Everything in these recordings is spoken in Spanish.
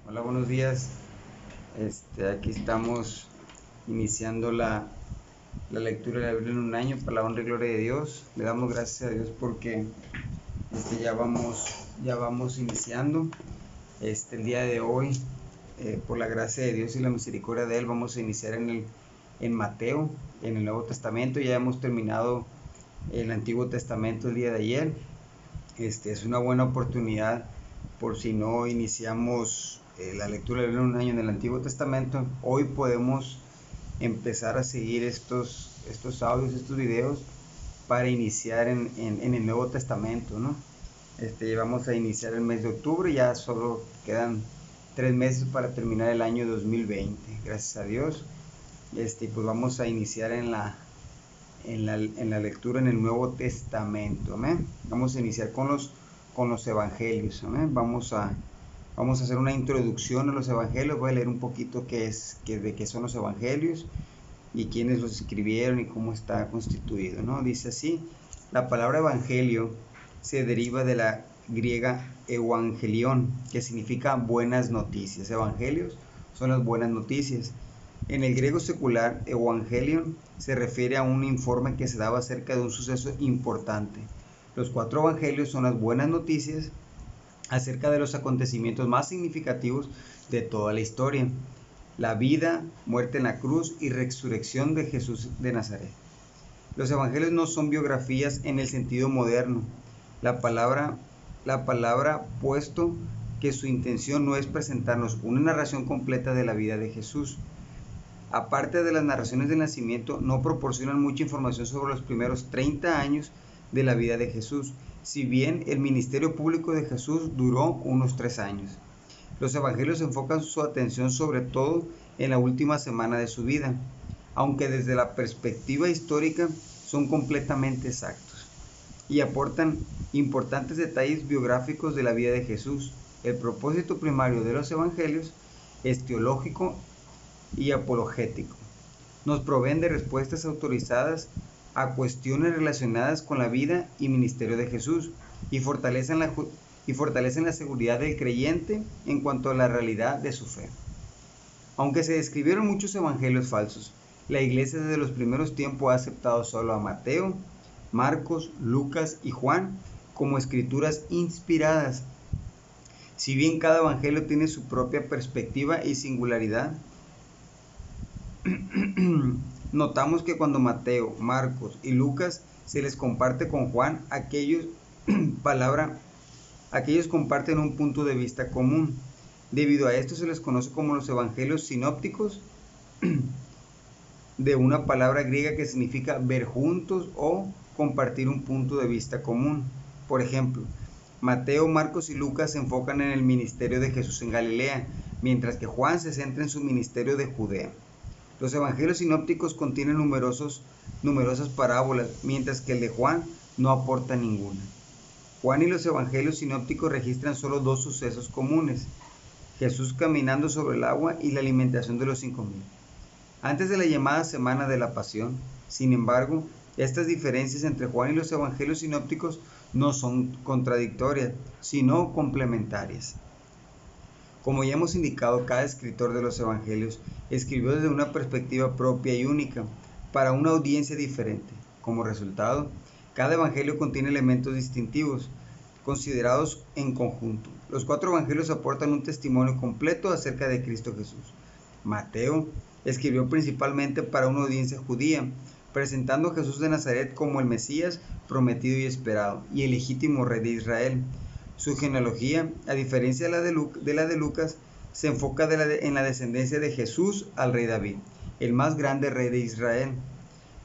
Hola, buenos días. Aquí estamos iniciando la lectura de la Biblia en un año para la honra y gloria de Dios. Le damos gracias a Dios porque ya vamos iniciando. El día de hoy, por la gracia de Dios y la misericordia de Él, vamos a iniciar en Mateo, en el Nuevo Testamento. Ya hemos terminado el Antiguo Testamento el día de ayer. Es una buena oportunidad por si no iniciamos la lectura de un año en el Antiguo Testamento. Hoy podemos empezar a seguir estos audios, estos videos para iniciar en el Nuevo Testamento, ¿no? Vamos a iniciar el mes de octubre, ya solo quedan 3 meses para terminar el año 2020, gracias a Dios. Pues vamos a iniciar en la lectura en el Nuevo Testamento. ¿Amén? Vamos a iniciar con los evangelios. ¿Amén? Vamos a hacer una introducción a los evangelios. Voy a leer un poquito de qué son los evangelios y quiénes los escribieron y cómo está constituido, ¿no? Dice así: la palabra evangelio se deriva de la griega evangelion, que significa buenas noticias. Evangelios son las buenas noticias. En el griego secular, evangelion se refiere a un informe que se daba acerca de un suceso importante. Los 4 evangelios son las buenas noticias acerca de los acontecimientos más significativos de toda la historia: la vida, muerte en la cruz y resurrección de Jesús de Nazaret. Los evangelios no son biografías en el sentido moderno. La palabra puesto que su intención no es presentarnos una narración completa de la vida de Jesús. Aparte de las narraciones del nacimiento, no proporcionan mucha información sobre los primeros 30 años de la vida de Jesús, si bien el ministerio público de Jesús duró unos 3 años. Los evangelios enfocan su atención sobre todo en la última semana de su vida, aunque desde la perspectiva histórica son completamente exactos y aportan importantes detalles biográficos de la vida de Jesús. El propósito primario de los evangelios es teológico y apologético. Nos proveen de respuestas autorizadas a cuestiones relacionadas con la vida y ministerio de Jesús y fortalecen la seguridad del creyente en cuanto a la realidad de su fe. Aunque se describieron muchos evangelios falsos, la iglesia desde los primeros tiempos ha aceptado solo a Mateo, Marcos, Lucas y Juan como escrituras inspiradas. Si bien cada evangelio tiene su propia perspectiva y singularidad, notamos que cuando Mateo, Marcos y Lucas se les comparte con Juan, aquellos comparten un punto de vista común. Debido a esto se les conoce como los evangelios sinópticos, de una palabra griega que significa ver juntos o compartir un punto de vista común. Por ejemplo, Mateo, Marcos y Lucas se enfocan en el ministerio de Jesús en Galilea, mientras que Juan se centra en su ministerio de Judea. Los evangelios sinópticos contienen numerosas parábolas, mientras que el de Juan no aporta ninguna. Juan y los evangelios sinópticos registran solo 2 sucesos comunes: Jesús caminando sobre el agua y la alimentación de los 5,000. Antes de la llamada Semana de la Pasión, sin embargo, estas diferencias entre Juan y los evangelios sinópticos no son contradictorias, sino complementarias. Como ya hemos indicado, cada escritor de los evangelios escribió desde una perspectiva propia y única, para una audiencia diferente. Como resultado, cada evangelio contiene elementos distintivos, considerados en conjunto. Los 4 evangelios aportan un testimonio completo acerca de Cristo Jesús. Mateo escribió principalmente para una audiencia judía, presentando a Jesús de Nazaret como el Mesías prometido y esperado, y el legítimo rey de Israel. Su genealogía, a diferencia de la de Lucas, se enfoca en la descendencia de Jesús al rey David, el más grande rey de Israel.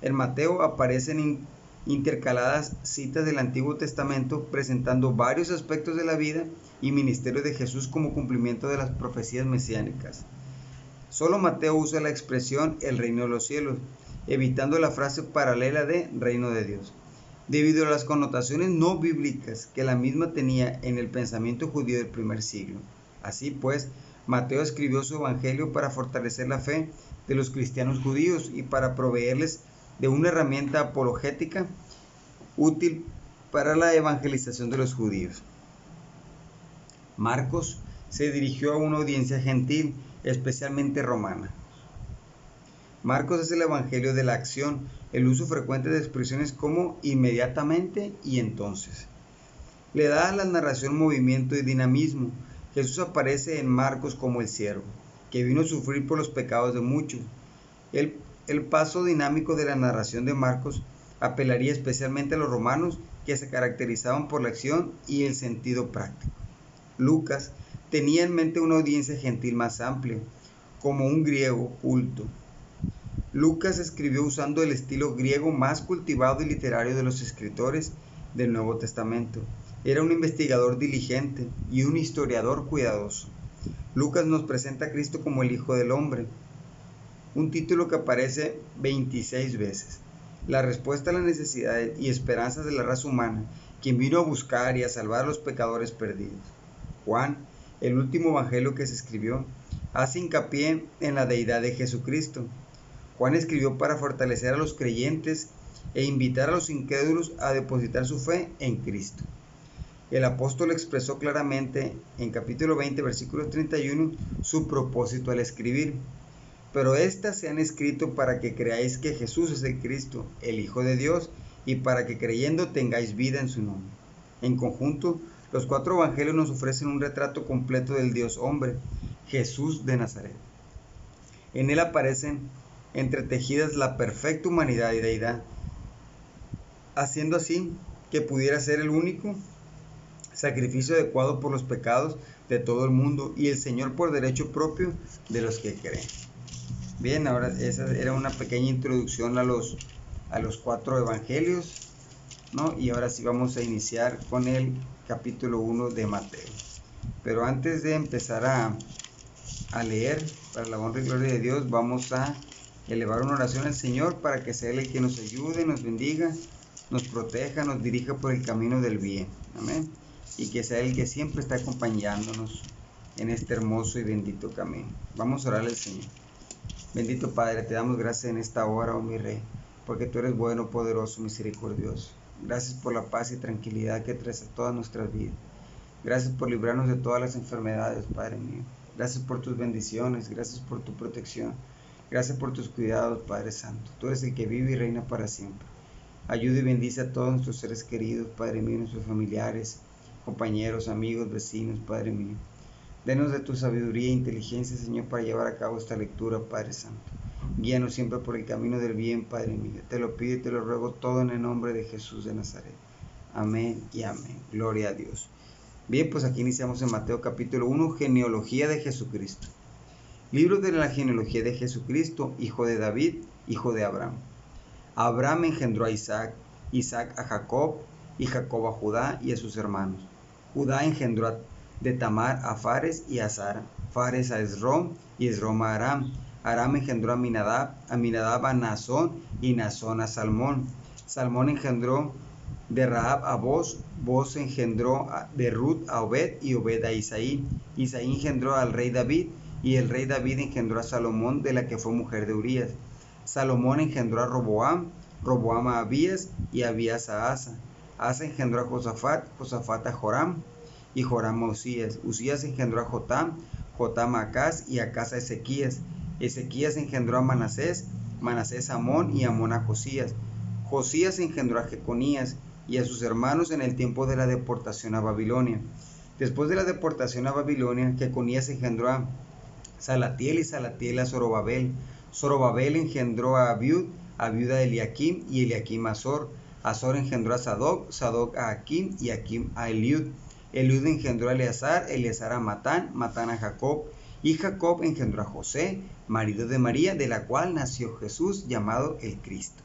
En Mateo aparecen intercaladas citas del Antiguo Testamento presentando varios aspectos de la vida y ministerio de Jesús como cumplimiento de las profecías mesiánicas. Solo Mateo usa la expresión el reino de los cielos, evitando la frase paralela de reino de Dios, debido a las connotaciones no bíblicas que la misma tenía en el pensamiento judío del primer siglo. Así pues, Mateo escribió su evangelio para fortalecer la fe de los cristianos judíos y para proveerles de una herramienta apologética útil para la evangelización de los judíos. Marcos se dirigió a una audiencia gentil, especialmente romana. Marcos es el evangelio de la acción, el uso frecuente de expresiones como inmediatamente y entonces. Le da a la narración movimiento y dinamismo. Jesús aparece en Marcos como el siervo, que vino a sufrir por los pecados de muchos. El paso dinámico de la narración de Marcos apelaría especialmente a los romanos, que se caracterizaban por la acción y el sentido práctico. Lucas tenía en mente una audiencia gentil más amplia, como un griego culto. Lucas escribió usando el estilo griego más cultivado y literario de los escritores del Nuevo Testamento. Era un investigador diligente y un historiador cuidadoso. Lucas nos presenta a Cristo como el Hijo del Hombre, un título que aparece 26 veces. La respuesta a las necesidades y esperanzas de la raza humana, quien vino a buscar y a salvar a los pecadores perdidos. Juan, el último evangelio que se escribió, hace hincapié en la deidad de Jesucristo. Juan escribió para fortalecer a los creyentes e invitar a los incrédulos a depositar su fe en Cristo. El apóstol expresó claramente en capítulo 20, versículo 31, su propósito al escribir. Pero estas se han escrito para que creáis que Jesús es el Cristo, el Hijo de Dios, y para que creyendo tengáis vida en su nombre. En conjunto, los 4 evangelios nos ofrecen un retrato completo del Dios hombre, Jesús de Nazaret. En él aparecen entretejidas la perfecta humanidad y deidad, haciendo así que pudiera ser el único sacrificio adecuado por los pecados de todo el mundo y el Señor por derecho propio de los que creen. Bien, ahora esa era una pequeña introducción a los 4 evangelios, ¿no? Y ahora sí vamos a iniciar con el capítulo 1 de Mateo. Pero antes de empezar a leer, para la honra y gloria de Dios, vamos a elevar una oración al Señor para que sea Él el que nos ayude, nos bendiga, nos proteja, nos dirija por el camino del bien. Amén. Y que sea Él el que siempre está acompañándonos en este hermoso y bendito camino. Vamos a orar al Señor. Bendito Padre, te damos gracias en esta hora, oh mi Rey, porque tú eres bueno, poderoso, misericordioso. Gracias por la paz y tranquilidad que traes a todas nuestras vidas. Gracias por librarnos de todas las enfermedades, Padre mío. Gracias por tus bendiciones, gracias por tu protección. Gracias por tus cuidados, Padre Santo. Tú eres el que vive y reina para siempre. Ayuda y bendice a todos nuestros seres queridos, Padre mío, nuestros familiares, compañeros, amigos, vecinos, Padre mío. Denos de tu sabiduría e inteligencia, Señor, para llevar a cabo esta lectura, Padre Santo. Guíanos siempre por el camino del bien, Padre mío. Te lo pido y te lo ruego todo en el nombre de Jesús de Nazaret. Amén y amén. Gloria a Dios. Bien, pues aquí iniciamos en Mateo capítulo 1, genealogía de Jesucristo. Libro de la genealogía de Jesucristo, hijo de David, hijo de Abraham. Abraham engendró a Isaac, Isaac a Jacob, y Jacob a Judá y a sus hermanos. Judá engendró de Tamar a Fares y a Zara, Fares a Esrom y Esrom a Aram. Aram engendró a Aminadab a Naasón y Naasón a Salmón. Salmón engendró de Rahab a Boz, Boz engendró de Ruth a Obed y Obed a Isaí. Isaí engendró al rey David y el rey David engendró a Salomón, de la que fue mujer de Urías. Salomón engendró a Roboam, Roboam a Abías y Abías a Asa. Asa engendró a Josafat, Josafat a Joram y Joram a Usías. Usías engendró a Jotam, Jotam a Acaz y Acaz a Ezequías. Ezequías engendró a Manasés, Manasés a Amón y Amón a Josías. Josías engendró a Jeconías y a sus hermanos en el tiempo de la deportación a Babilonia. Después de la deportación a Babilonia, Jeconías engendró a Salatiel y Salatiel a Zorobabel. Zorobabel engendró a Abiud a Eliakim y Eliakim a Azor. Azor engendró a Sadoc, Sadoc a Akim y Akim a Eliud. Eliud engendró a Eleazar, Eleazar a Matán, Matán a Jacob. Y Jacob engendró a José, marido de María, de la cual nació Jesús, llamado el Cristo.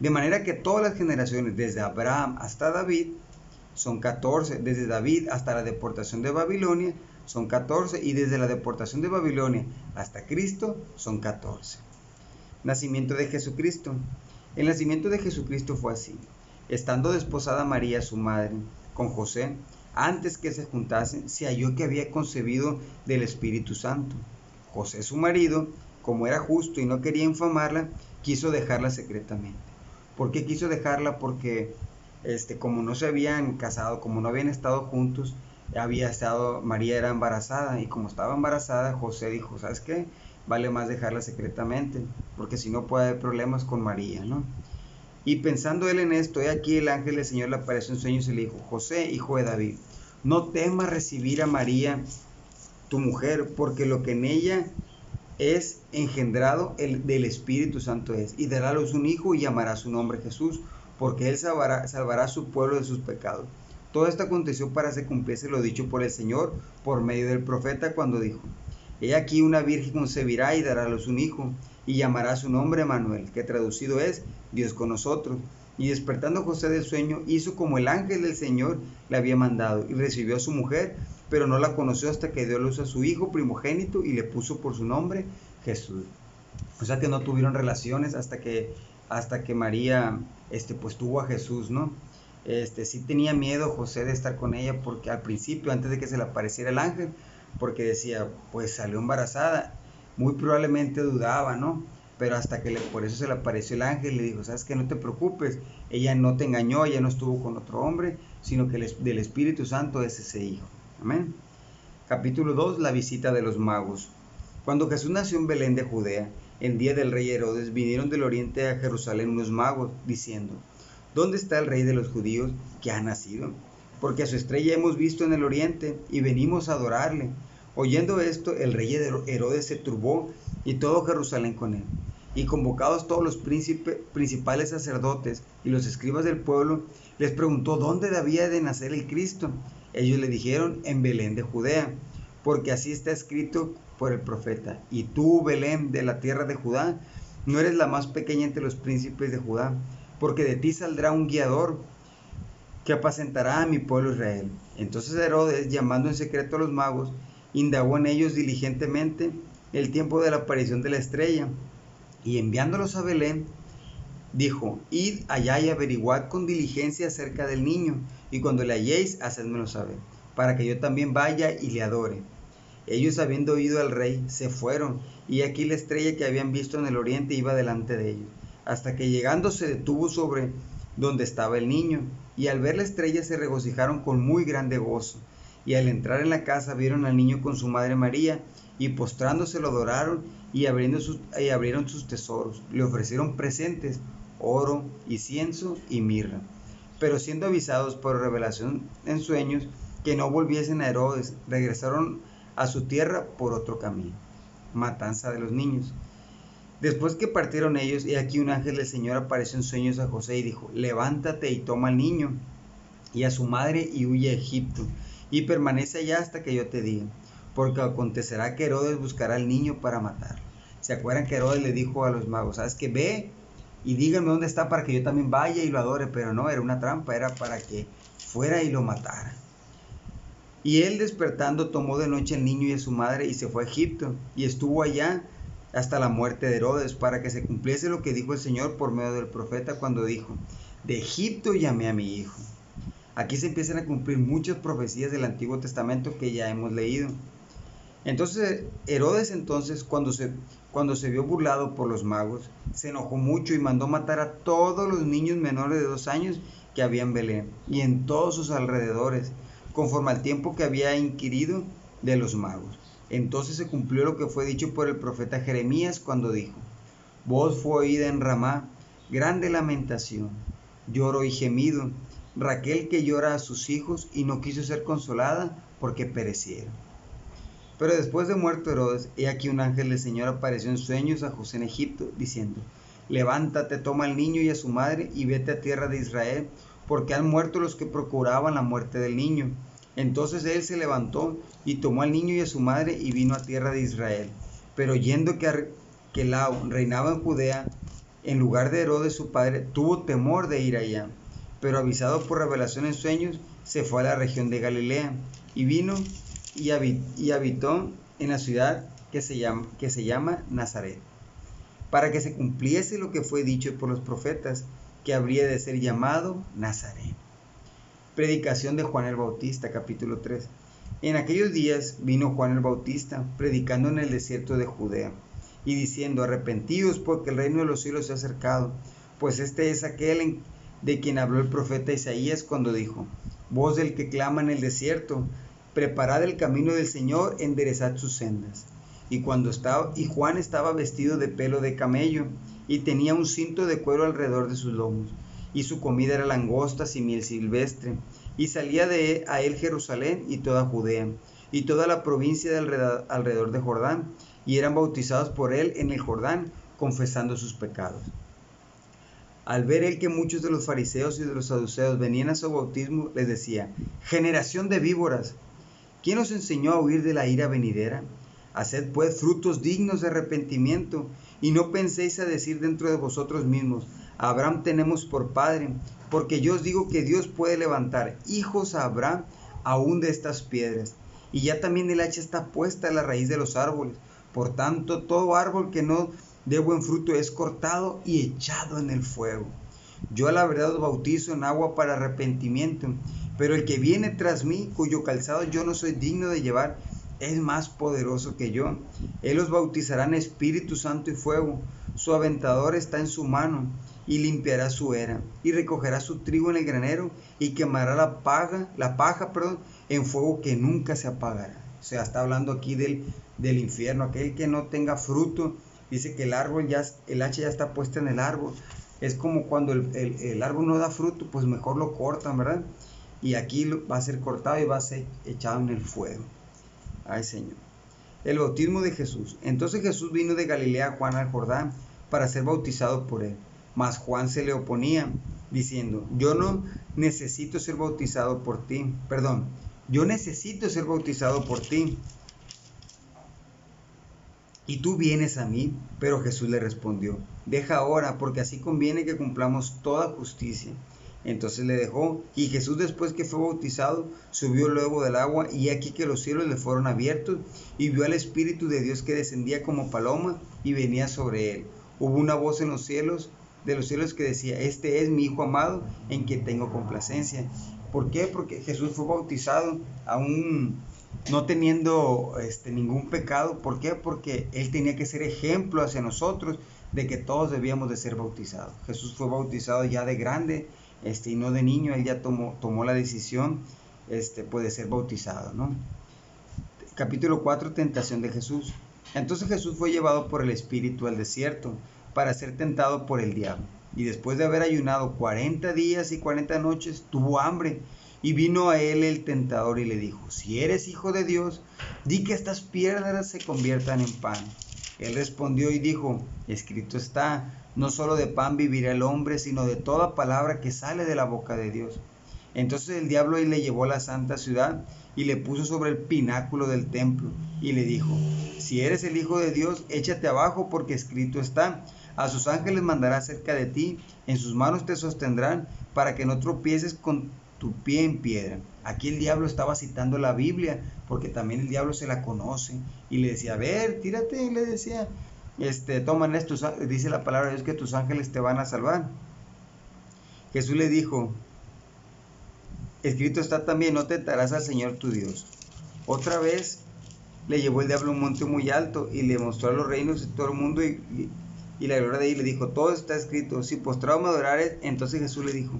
De manera que todas las generaciones, desde Abraham hasta David, son 14. Desde David hasta la deportación de Babilonia, son 14. Y desde la deportación de Babilonia hasta Cristo, son 14. Nacimiento de Jesucristo. El nacimiento de Jesucristo fue así. Estando desposada María, su madre, con José, antes que se juntasen, se halló que había concebido del Espíritu Santo. José, su marido, como era justo y no quería infamarla, quiso dejarla secretamente. ¿Por qué quiso dejarla? Porque como no se habían casado, como no habían estado juntos, María era embarazada, y como estaba embarazada, José dijo, ¿sabes qué? Vale más dejarla secretamente, porque si no puede haber problemas con María, ¿no? Y pensando él en esto, he aquí el ángel del Señor le apareció en sueños y le dijo, José, hijo de David, no temas recibir a María, tu mujer, porque lo que en ella es engendrado del Espíritu Santo es, y dará a luz un hijo y llamará su nombre Jesús, porque él salvará a su pueblo de sus pecados. Todo esto aconteció para que se cumpliese lo dicho por el Señor por medio del profeta cuando dijo, he aquí una virgen concebirá y dará a luz un hijo, y llamará su nombre Manuel, que traducido es Dios con nosotros. Y despertando José del sueño, hizo como el ángel del Señor le había mandado, y recibió a su mujer, pero no la conoció hasta que dio a luz a su hijo primogénito y le puso por su nombre Jesús. O sea que no tuvieron relaciones hasta que María pues tuvo a Jesús, ¿no? Sí tenía miedo José de estar con ella porque al principio, antes de que se le apareciera el ángel, porque decía, pues salió embarazada, muy probablemente dudaba, ¿no? Pero por eso se le apareció el ángel y le dijo, ¿sabes qué? No te preocupes, ella no te engañó, ella no estuvo con otro hombre, sino que del Espíritu Santo es ese hijo. Amén. Capítulo 2, la visita de los magos. Cuando Jesús nació en Belén de Judea, en día del rey Herodes, vinieron del oriente a Jerusalén unos magos, diciendo, ¿dónde está el rey de los judíos que ha nacido? Porque a su estrella hemos visto en el oriente y venimos a adorarle. Oyendo esto, el rey Herodes se turbó y todo Jerusalén con él. Y convocados todos los principales sacerdotes y los escribas del pueblo, les preguntó dónde debía de nacer el Cristo. Ellos le dijeron, en Belén de Judea, porque así está escrito por el profeta. Y tú, Belén, de la tierra de Judá, no eres la más pequeña entre los príncipes de Judá, porque de ti saldrá un guiador que apacentará a mi pueblo Israel. Entonces Herodes, llamando en secreto a los magos, indagó en ellos diligentemente el tiempo de la aparición de la estrella, y enviándolos a Belén, dijo, id allá y averiguad con diligencia acerca del niño, y cuando le halléis, hacedmelo saber, para que yo también vaya y le adore. Ellos, habiendo oído al rey, se fueron, y aquí la estrella que habían visto en el oriente iba delante de ellos, hasta que llegando se detuvo sobre donde estaba el niño, y al ver la estrella se regocijaron con muy grande gozo. Y al entrar en la casa vieron al niño con su madre María, y postrándose lo adoraron, y abrieron sus tesoros, le ofrecieron presentes, oro, incienso y mirra. Pero siendo avisados por revelación en sueños que no volviesen a Herodes, regresaron a su tierra por otro camino. Matanza de los niños. Después que partieron ellos, he aquí un ángel del Señor apareció en sueños a José y dijo, levántate y toma al niño y a su madre y huye a Egipto, y permanece allá hasta que yo te diga, porque acontecerá que Herodes buscará al niño para matarlo. ¿Se acuerdan que Herodes le dijo a los magos, sabes que ve y díganme dónde está para que yo también vaya y lo adore? Pero no, era una trampa, era para que fuera y lo matara. Y él despertando tomó de noche al niño y a su madre y se fue a Egipto, y estuvo allá hasta la muerte de Herodes, para que se cumpliese lo que dijo el Señor por medio del profeta cuando dijo, de Egipto llamé a mi hijo. Aquí se empiezan a cumplir muchas profecías del Antiguo Testamento que ya hemos leído. Entonces Herodes, cuando se vio burlado por los magos, se enojó mucho y mandó matar a todos los niños menores de 2 años que había en Belén y en todos sus alrededores, conforme al tiempo que había inquirido de los magos. Entonces se cumplió lo que fue dicho por el profeta Jeremías cuando dijo, voz fue oída en Ramá, grande lamentación, lloro y gemido, Raquel que llora a sus hijos y no quiso ser consolada porque perecieron. Pero después de muerto Herodes, he aquí un ángel del Señor apareció en sueños a José en Egipto, diciendo, levántate, toma al niño y a su madre y vete a tierra de Israel, porque han muerto los que procuraban la muerte del niño. Entonces él se levantó y tomó al niño y a su madre y vino a tierra de Israel. Pero oyendo que Arquelao reinaba en Judea, en lugar de Herodes su padre, tuvo temor de ir allá. Pero avisado por revelación en sueños, se fue a la región de Galilea, y vino y habitó en la ciudad que se llama Nazaret, para que se cumpliese lo que fue dicho por los profetas, que habría de ser llamado Nazaret. Predicación de Juan el Bautista, capítulo 3. En aquellos días vino Juan el Bautista, predicando en el desierto de Judea, y diciendo, arrepentíos porque el reino de los cielos se ha acercado, pues este es aquel de quien habló el profeta Isaías cuando dijo, voz del que clama en el desierto, preparad el camino del Señor, enderezad sus sendas. Y Juan estaba vestido de pelo de camello, y tenía un cinto de cuero alrededor de sus lomos, y su comida era langostas y miel silvestre, y salía a él Jerusalén y toda Judea, y toda la provincia de alrededor de Jordán, y eran bautizados por él en el Jordán, confesando sus pecados. Al ver él que muchos de los fariseos y de los saduceos venían a su bautismo, les decía: generación de víboras, ¿quién os enseñó a huir de la ira venidera? Haced pues frutos dignos de arrepentimiento, y no penséis a decir dentro de vosotros mismos: a Abraham tenemos por padre, porque yo os digo que Dios puede levantar hijos a Abraham aún de estas piedras. Y ya también el hacha está puesta a la raíz de los árboles. Por tanto, todo árbol que no dé buen fruto es cortado y echado en el fuego. Yo a la verdad os bautizo en agua para arrepentimiento, pero el que viene tras mí, cuyo calzado yo no soy digno de llevar, es más poderoso que yo. Él os bautizará en Espíritu Santo y fuego. Su aventador está en su mano, y limpiará su era, y recogerá su trigo en el granero, y quemará la paja, en fuego que nunca se apagará. O sea, está hablando aquí del infierno. Aquel que no tenga fruto, dice que el hacha ya está puesta en el árbol. Es como cuando el árbol no da fruto, pues mejor lo cortan, ¿verdad? Y aquí va a ser cortado y va a ser echado en el fuego. Ay, Señor. El bautismo de Jesús. Entonces Jesús vino de Galilea a Juan al Jordán para ser bautizado por él. Mas Juan se le oponía, diciendo: yo necesito ser bautizado por ti, y tú vienes a mí. Pero Jesús le respondió: deja ahora, porque así conviene que cumplamos toda justicia. Entonces le dejó, y Jesús, después que fue bautizado, subió luego del agua, y aquí que los cielos le fueron abiertos, y vio al Espíritu de Dios que descendía como paloma y venía sobre él. Hubo una voz de los cielos que decía: este es mi Hijo amado, en quien tengo complacencia. ¿Por qué? Porque Jesús fue bautizado aún no teniendo ningún pecado. ¿Por qué? Porque él tenía que ser ejemplo hacia nosotros de que todos debíamos de ser bautizados. Jesús fue bautizado ya de grande, y no de niño. Él ya tomó la decisión pues de ser bautizado, ¿no? Capítulo 4, tentación de Jesús. Entonces Jesús fue llevado por el Espíritu al desierto para ser tentado por el diablo. Y después de haber ayunado 40 días y 40 noches, tuvo hambre. Y vino a él el tentador y le dijo: si eres hijo de Dios, di que estas piedras se conviertan en pan. Él respondió y dijo: escrito está, no solo de pan vivirá el hombre, sino de toda palabra que sale de la boca de Dios. Entonces el diablo le llevó a la santa ciudad y le puso sobre el pináculo del templo y le dijo: si eres el Hijo de Dios, échate abajo, porque escrito está: a sus ángeles mandará cerca de ti, en sus manos te sostendrán, para que no tropieces con tu pie en piedra. Aquí el diablo estaba citando la Biblia, porque también el diablo se la conoce, y le decía: a ver, tírate, y le decía, toman esto, dice la palabra de Dios que tus ángeles te van a salvar. Jesús le dijo: escrito está también, no tentarás al Señor tu Dios. Otra vez le llevó el diablo a un monte muy alto y le mostró los reinos de todo el mundo y la gloria de él. Le dijo: todo está escrito, si postrado me adorares. Entonces Jesús le dijo,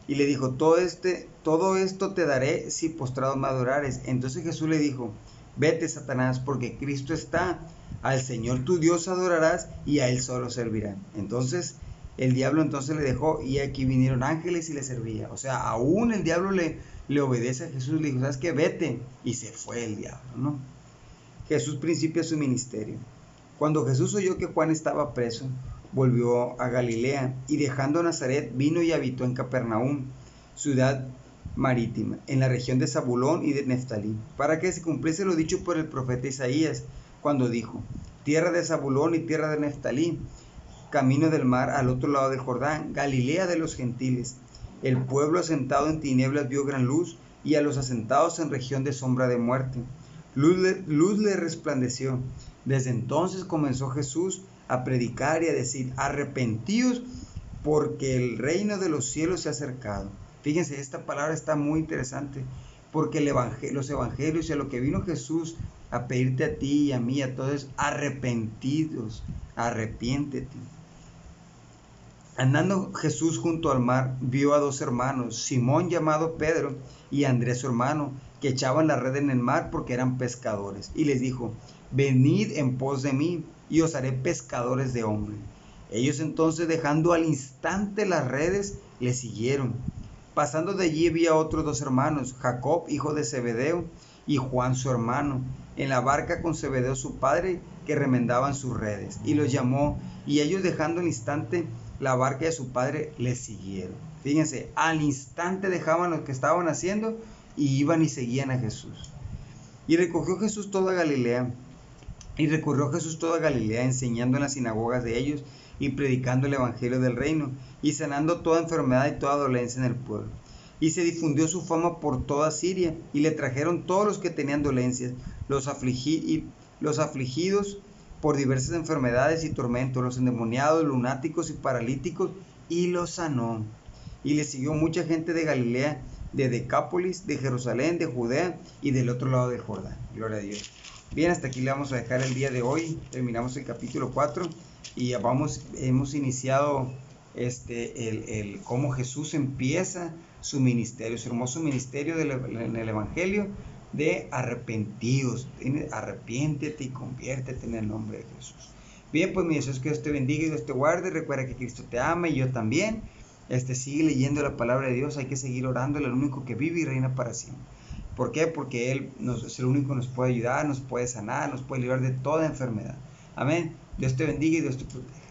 y le dijo: todo esto te daré si postrado me adorares. Entonces Jesús le dijo: vete, Satanás, porque Cristo está: al Señor tu Dios adorarás y a él solo servirás. Entonces el diablo le dejó, y aquí vinieron ángeles y le servía. O sea, aún el diablo le obedece a Jesús. Le dijo: ¿sabes qué? Vete. Y se fue el diablo, ¿no? Jesús principia su ministerio. Cuando Jesús oyó que Juan estaba preso, volvió a Galilea, y dejando Nazaret vino y habitó en Capernaum, ciudad marítima, en la región de Zabulón y de Neftalí, para que se cumpliese lo dicho por el profeta Isaías, cuando dijo: tierra de Zabulón y tierra de Neftalí, camino del mar al otro lado del Jordán, Galilea de los gentiles. El pueblo asentado en tinieblas vio gran luz, y a los asentados en región de sombra de muerte, luz le resplandeció. Desde entonces comenzó Jesús a predicar y a decir: arrepentíos, porque el reino de los cielos se ha acercado. Fíjense, esta palabra está muy interesante, porque los evangelios y a lo que vino Jesús a pedirte a ti y a mí, a todos: arrepentidos, arrepiéntete. Andando Jesús junto al mar, vio a dos hermanos, Simón llamado Pedro y Andrés su hermano, que echaban la red en el mar porque eran pescadores. Y les dijo, venid en pos de mí, y os haré pescadores de hombres. Ellos entonces, dejando al instante las redes, le siguieron. Pasando de allí había otros dos hermanos, Jacob, hijo de Zebedeo, y Juan su hermano, en la barca con Zebedeo su padre, que remendaban sus redes. Y los llamó, y ellos, dejando al instante la barca de su padre, le siguieron. Fíjense, al instante dejaban lo que estaban haciendo y iban y seguían a Jesús. Y recorrió Jesús toda Galilea, enseñando en las sinagogas de ellos y predicando el evangelio del reino, y sanando toda enfermedad y toda dolencia en el pueblo. Y se difundió su fama por toda Siria, y le trajeron todos los que tenían dolencias, los afligidos por diversas enfermedades y tormentos, los endemoniados, lunáticos y paralíticos, y los sanó. Y le siguió mucha gente de Galilea, de Decápolis, de Jerusalén, de Judea y del otro lado del Jordán. Gloria a Dios. Bien, hasta aquí le vamos a dejar el día de hoy. Terminamos el capítulo 4 y hemos iniciado cómo Jesús empieza su ministerio, su hermoso ministerio en el Evangelio de arrepentidos. Arrepiéntete y conviértete en el nombre de Jesús. Bien, pues mi deseo es que Dios te bendiga y Dios te guarde. Recuerda que Cristo te ama y yo también. Sigue leyendo la palabra de Dios. Hay que seguir orando, el único que vive y reina para siempre. ¿Por qué? Porque Él es el único que nos puede ayudar, nos puede sanar, nos puede librar de toda enfermedad. Amén. Dios te bendiga y Dios te proteja.